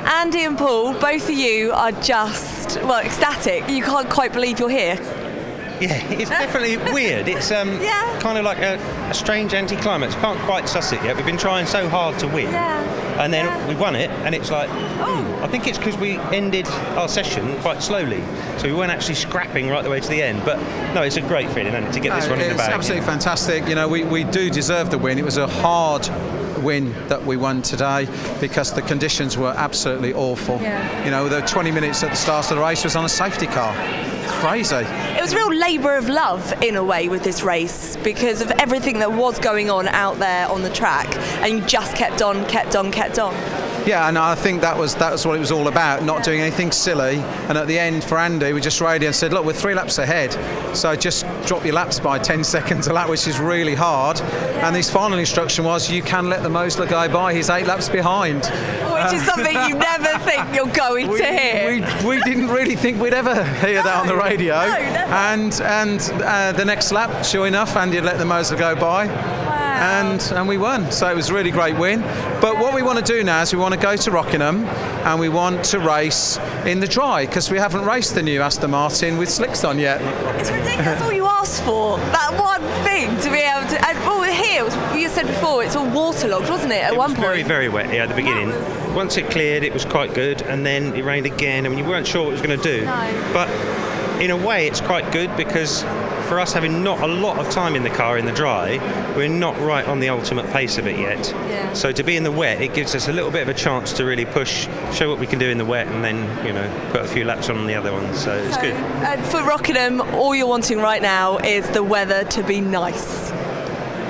Andy and Paul, both of you are just, well, ecstatic. You can't quite believe you're here. Yeah, it's definitely weird. It's kind of like a strange anticlimax. Can't quite suss it yet. We've been trying so hard to win. And then we won it, and it's like, I think it's because we ended our session quite slowly. So we weren't actually scrapping right the way to the end. But no, it's a great feeling, isn't it, to get this one in the bag. It's absolutely fantastic. You know, we do deserve the win. It was a hard win that we won today because the conditions were absolutely awful. You know, the 20 minutes at the start of the race was on a safety car. Crazy. It was a real labour of love in a way with this race because of everything that was going on out there on the track, and you just kept on. Yeah, and I think that was what it was all about, not doing anything silly. And at the end, for Andy, we just radioed and said, look, we're 3 laps ahead, so just drop your laps by 10 seconds a lap, which is really hard. And his final instruction was, you can let the Mosler guy by, he's 8 laps behind. Which is something you never think you're going to hear. We didn't really think we'd ever hear that on the radio. No, never. And the next lap, sure enough, Andy had let the Mosler go by. And we won, so it was a really great win. But what we want to do now is we want to go to Rockingham and we want to race in the dry, because we haven't raced the new Aston Martin with slicks on yet. It's ridiculous all you asked for, that one thing to be able to. And here, you said before, it's all waterlogged, wasn't it? At one point, very, very wet. Yeah, at the beginning. Once it cleared, it was quite good, and then it rained again. I mean, you weren't sure what it was going to do. No. But in a way, it's quite good because for us having not a lot of time in the car in the dry, we're not right on the ultimate pace of it yet. Yeah. So to be in the wet, it gives us a little bit of a chance to really push, show what we can do in the wet, and then, you know, put a few laps on the other ones. So it's good. And for Rockingham, all you're wanting right now is the weather to be nice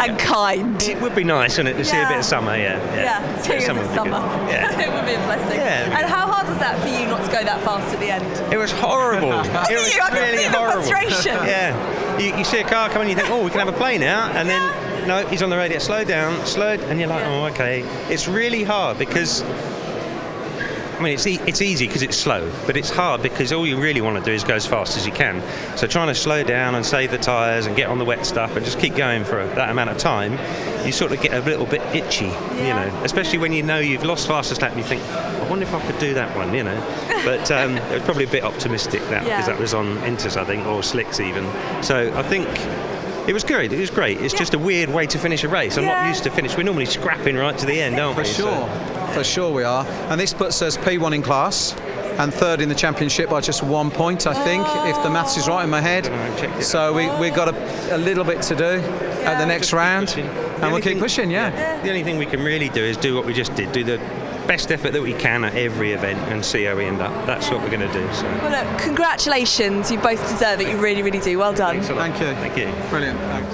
and kind. It would be nice, wouldn't it, to see a bit of summer, seeing it in summer. Yeah. It would be a blessing. Yeah. And how hard was that for you not to go that fast at the end? It was horrible. It was really horrible. Frustration. Yeah. You see a car coming, you think, oh, we can have a play now, and then no, he's on the radio, slow down, and you're like, oh, okay. It's really hard because, I mean, it's easy because it's slow, but it's hard because all you really want to do is go as fast as you can. So trying to slow down and save the tyres and get on the wet stuff and just keep going for that amount of time, you sort of get a little bit itchy, you know, especially when you know you've lost fastest lap and you think, I wonder if I could do that one, you know. But it was probably a bit optimistic because that was on Inters, I think, or slicks even. So I think it was good. It was great. It's just a weird way to finish a race. I'm not used to finish. We're normally scrapping right to the end, aren't we? For sure we are. And this puts us P1 in class and third in the championship by just 1 point, I think, if the maths is right in my head. So we got a little bit to do at the next round, and we'll keep pushing. The only thing we can really do is do what we just did, do the best effort that we can at every event and see how we end up. That's what we're going to do. So. Well, look, congratulations. You both deserve it. You really, really do. Well done. Thank you. Thank you. Brilliant. Thanks.